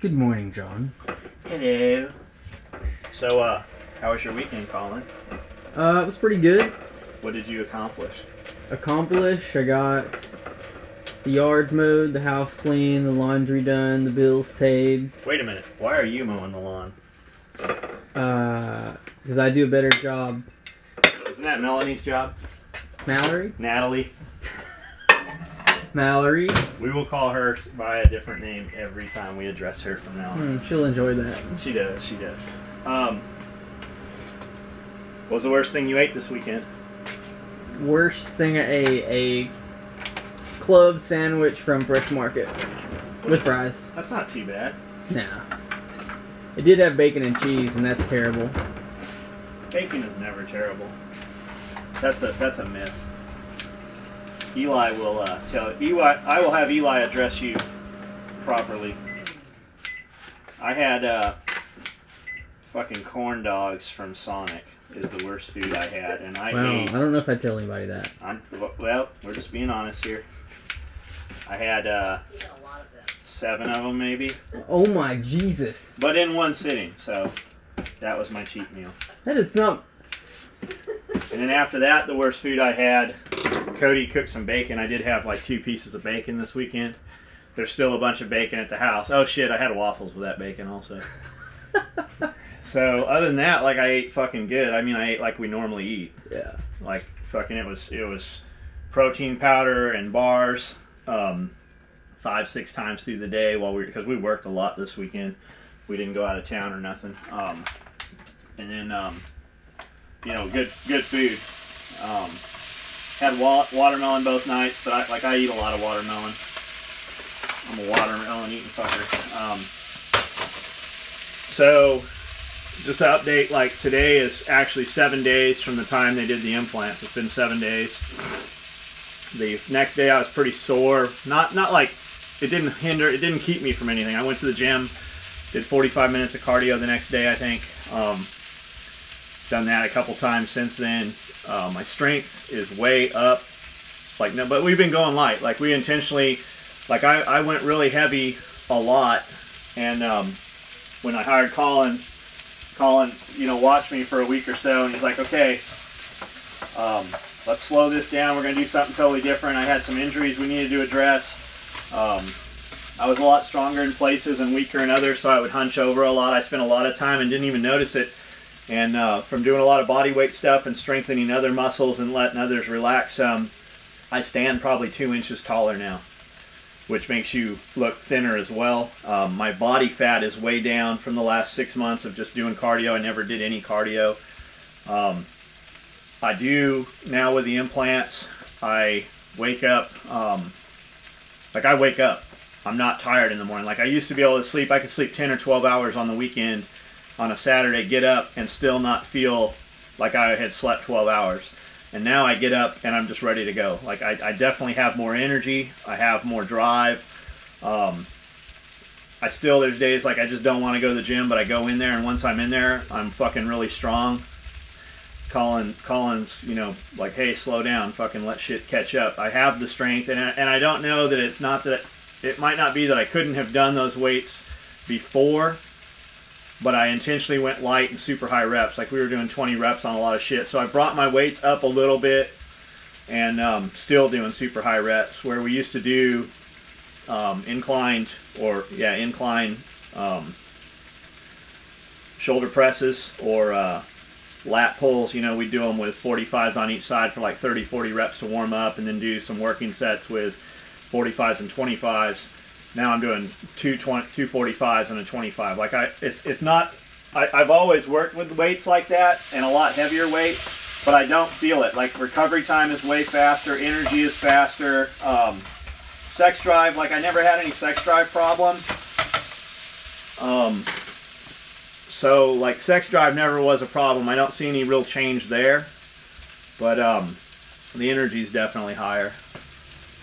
Good morning, John. Hello. So, how was your weekend, Colin? It was pretty good. What did you accomplish? I got the yard mowed, the house cleaned, the laundry done, the bills paid. Wait a minute. Why are you mowing the lawn? Because I do a better job. Isn't that Melanie's job? Mallory? Natalie. Mallory? We will call her by a different name every time we address her from now on. She'll enjoy that. She does, she does. What was the worst thing you ate this weekend? Worst thing I ate, a club sandwich from Fresh Market. With fries. That's not too bad. Nah. It did have bacon and cheese, and that's terrible. Bacon is never terrible. That's a myth. Eli will I will have Eli address you properly. I had fucking corn dogs from Sonic is the worst food I had, and I ate. I don't know if I'd tell anybody that. Well, we're just being honest here. I had 7 of them maybe. Oh my Jesus! But in one sitting, so that was my cheat meal. That is not. And then after that, the worst food I had, Cody cooked some bacon. I did have like 2 pieces of bacon this weekend. There's still a bunch of bacon at the house. Oh shit, I had waffles with that bacon also. So other than that, like I ate fucking good. I mean, I ate like we normally eat. Yeah. Like fucking it was protein powder and bars 5-6 times through the day because we worked a lot this weekend. We didn't go out of town or nothing. And then you know, good food. Had watermelon both nights, but I eat a lot of watermelon. I'm a watermelon eating fucker. So, just to update, like today is actually 7 days from the time they did the implants. It's been 7 days. The next day I was pretty sore. Not like it didn't keep me from anything. I went to the gym, did 45 minutes of cardio the next day, I think. Done that a couple times since then. My strength is way up. Like no, but we've been going light. Like we intentionally, like I went really heavy a lot, and when I hired Colin, you know, watched me for a week or so, and he's like, okay, let's slow this down. We're gonna do something totally different. I had some injuries we needed to address. I was a lot stronger in places and weaker in others, so I would hunch over a lot. I spent a lot of time and didn't even notice it. And from doing a lot of body weight stuff and strengthening other muscles and letting others relax, I stand probably 2 inches taller now, which makes you look thinner as well. My body fat is way down from the last 6 months of just doing cardio. I never did any cardio. I do now with the implants. I wake up, like I wake up. I'm not tired in the morning. Like I used to be able to sleep. I could sleep 10 or 12 hours on the weekend. On a Saturday, get up and still not feel like I had slept 12 hours. And now I get up and I'm just ready to go. Like I definitely have more energy. I have more drive. There's days like I just don't want to go to the gym, but I go in there, and once I'm in there, I'm fucking really strong. Colin's, you know, like, hey, slow down, fucking let shit catch up. I have the strength, and I don't know that it's not that, it might not be that I couldn't have done those weights before, but I intentionally went light and super high reps. Like we were doing 20 reps on a lot of shit. So I brought my weights up a little bit, and still doing super high reps, where we used to do incline shoulder presses or lat pulls. You know, we do them with 45s on each side for like 30-40 reps to warm up, and then do some working sets with 45s and 25s. Now I'm doing 2 45s and a 25. Like it's not. I've always worked with weights like that and a lot heavier weight, but I don't feel it. Like recovery time is way faster, energy is faster. Sex drive, like I never had any sex drive problem. So like sex drive never was a problem. I don't see any real change there, but the energy is definitely higher.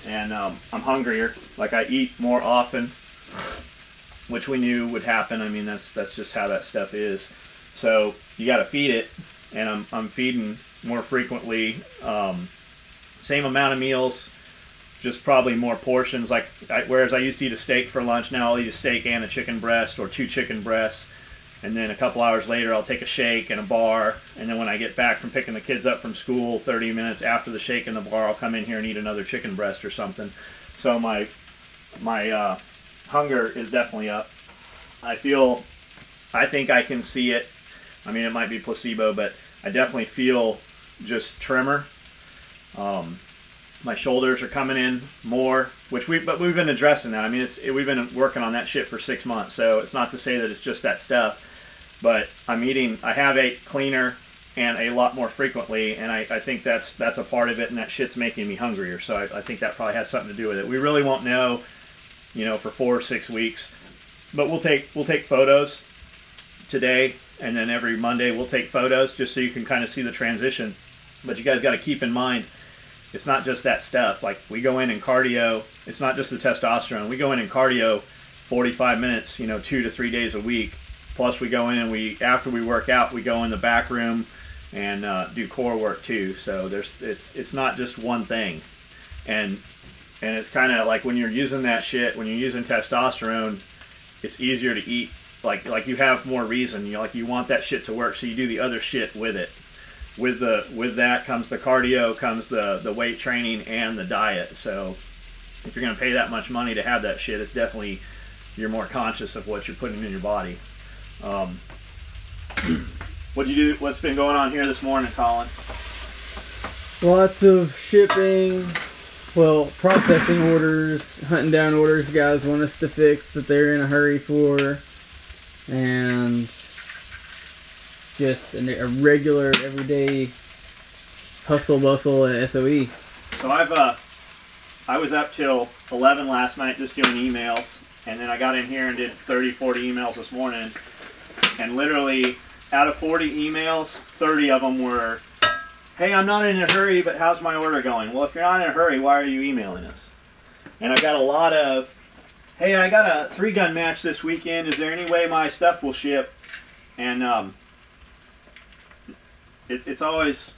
And I'm hungrier. Like I eat more often, which we knew would happen. I mean, that's just how that stuff is. So you got to feed it, and I'm feeding more frequently. Same amount of meals, just probably more portions. Like whereas I used to eat a steak for lunch, now I'll eat a steak and a chicken breast or 2 chicken breasts. And then a couple hours later, I'll take a shake and a bar. And then when I get back from picking the kids up from school, 30 minutes after the shake and the bar, I'll come in here and eat another chicken breast or something. So my hunger is definitely up. I think I can see it. I mean, it might be placebo, but I definitely feel just trimmer. My shoulders are coming in more, but we've been addressing that. I mean, we've been working on that shit for 6 months, so it's not to say that it's just that stuff. But I have ate cleaner and a lot more frequently, and I think that's a part of it, and that shit's making me hungrier. So I think that probably has something to do with it. We really won't know, you know, for 4 or 6 weeks, but we'll take photos today, and then every Monday we'll take photos just so you can kind of see the transition. But you guys got to keep in mind, it's not just that stuff. Like, we go in and cardio, it's not just the testosterone. We go in and cardio 45 minutes, you know, 2 to 3 days a week. Plus we go in and after we work out, we go in the back room and do core work too. So it's not just one thing. And it's kind of like when you're using that shit, when you're using testosterone, it's easier to eat. Like you have more reason. You want that shit to work, so you do the other shit with it. With that comes the cardio, comes the weight training, and the diet. So if you're going to pay that much money to have that shit, it's definitely, you're more conscious of what you're putting in your body. What'd you do? What's been going on here this morning, Colin? Lots of shipping, well, processing orders, hunting down orders guys want us to fix that they're in a hurry for, and just a regular, everyday hustle bustle at SOE. So I was up till 11 last night just doing emails, and then I got in here and did 30, 40 emails this morning. And literally, out of 40 emails, 30 of them were, hey, I'm not in a hurry, but how's my order going? Well, if you're not in a hurry, why are you emailing us? And I got a lot of, hey, I got a 3-gun match this weekend. Is there any way my stuff will ship? And it's always,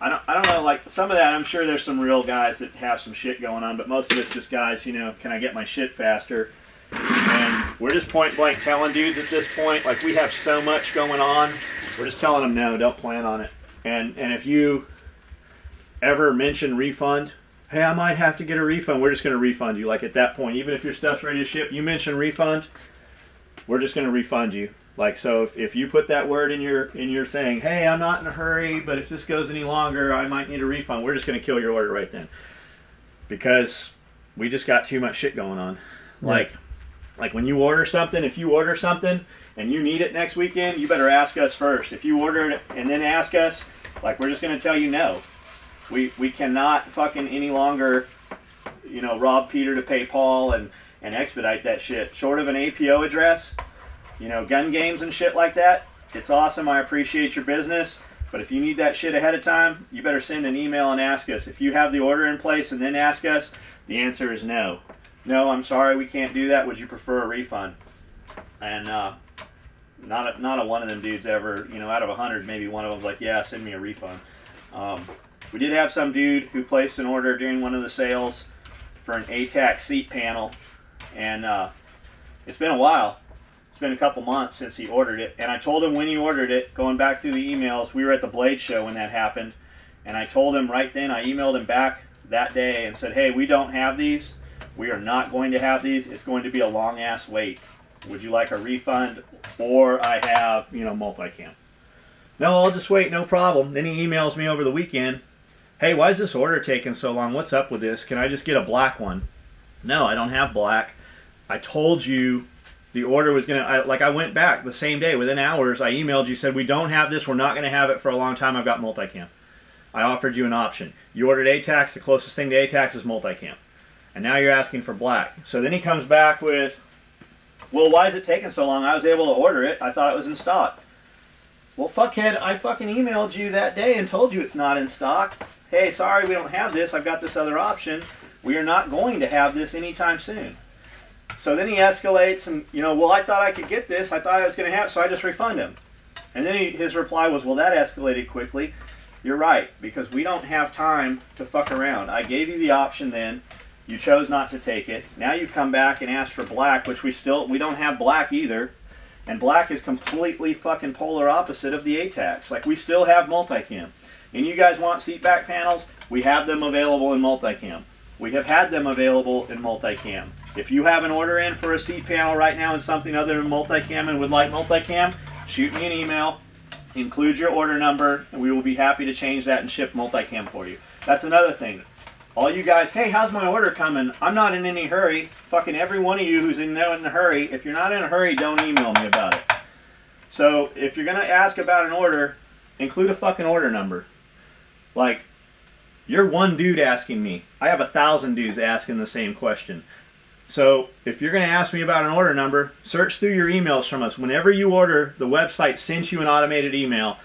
I don't know, like some of that, I'm sure there's some real guys that have some shit going on, but most of it's just guys, you know, can I get my shit faster? And we're just point blank telling dudes at this point, like, we have so much going on, we're just telling them no, don't plan on it. And if you ever mention refund, hey, I might have to get a refund, we're just going to refund you. Like, at that point, even if your stuff's ready to ship, you mention refund, we're just going to refund you. Like, so if you put that word in your thing, hey, I'm not in a hurry, but if this goes any longer, I might need a refund, we're just going to kill your order right then. Because we just got too much shit going on. Right. Like when you order something, if you order something and you need it next weekend, you better ask us first. If you order it and then ask us, like, we're just going to tell you no. We cannot fucking any longer, you know, rob Peter to pay Paul and expedite that shit. Short of an APO address, you know, gun games and shit like that, it's awesome. I appreciate your business. But if you need that shit ahead of time, you better send an email and ask us. If you have the order in place and then ask us, the answer is no. No, I'm sorry, we can't do that. Would you prefer a refund? And not a one of them dudes ever, you know, out of 100, maybe one of them's like, yeah, send me a refund. We did have some dude who placed an order during one of the sales for an ATAC seat panel, and it's been a while. It's been a couple months since he ordered it, and I told him when he ordered it, going back through the emails, we were at the Blade Show when that happened, and I told him right then, I emailed him back that day and said, hey, we don't have these. We are not going to have these. It's going to be a long-ass wait. Would you like a refund? Or I have, you know, multicam. No, I'll just wait, no problem. Then he emails me over the weekend. Hey, why is this order taking so long? What's up with this? Can I just get a black one? No, I don't have black. I told you the order was going to, I went back the same day. Within hours, I emailed you, said, we don't have this. We're not going to have it for a long time. I've got multicam. I offered you an option. You ordered ATAX. The closest thing to ATAX is multicam. And now you're asking for black. So then he comes back with, well, why is it taking so long? I was able to order it. I thought it was in stock. Well, fuckhead, I fucking emailed you that day and told you it's not in stock. Hey, sorry, we don't have this. I've got this other option. We are not going to have this anytime soon. So then he escalates and, you know, well, I thought I could get this. I thought I was going to have it, so I just refund him. And then his reply was, well, that escalated quickly. you're right, because we don't have time to fuck around. I gave you the option then. You chose not to take it. Now you come back and ask for black, which we don't have black either. And black is completely fucking polar opposite of the ATAX. Like, we still have multicam. And you guys want seat back panels? We have them available in multicam. We have had them available in multicam. If you have an order in for a seat panel right now and something other than multicam and would like multicam, shoot me an email, include your order number, and we will be happy to change that and ship multicam for you. That's another thing. All you guys, hey, how's my order coming? I'm not in any hurry. Fucking every one of you who's in a hurry, if you're not in a hurry, don't email me about it. So if you're going to ask about an order, include a fucking order number. Like, you're one dude asking me. I have 1,000 dudes asking the same question. So if you're going to ask me about an order number, search through your emails from us. Whenever you order, the website sends you an automated email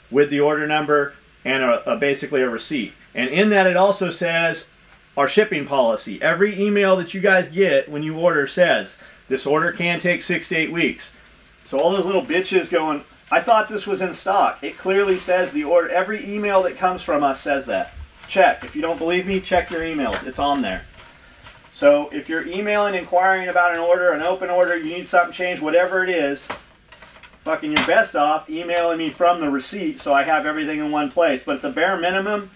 with the order number and basically a receipt. And in that it also says our shipping policy. Every email that you guys get when you order says, this order can take 6 to 8 weeks. So all those little bitches going, I thought this was in stock. It clearly says the order. Every email that comes from us says that. Check. If you don't believe me, check your emails. It's on there. So if you're emailing, inquiring about an order, an open order, you need something changed, whatever it is, fucking you're best off emailing me from the receipt so I have everything in one place. But at the bare minimum,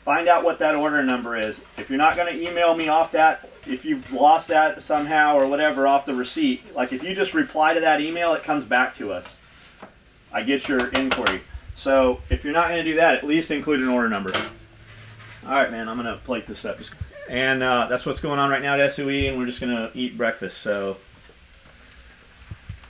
find out what that order number is. If you're not going to email me off that, if you've lost that somehow or whatever off the receipt, like if you just reply to that email, it comes back to us. I get your inquiry. So if you're not going to do that, at least include an order number. Alright, man, I'm going to plate this up. And that's what's going on right now at SOE, and we're just going to eat breakfast. So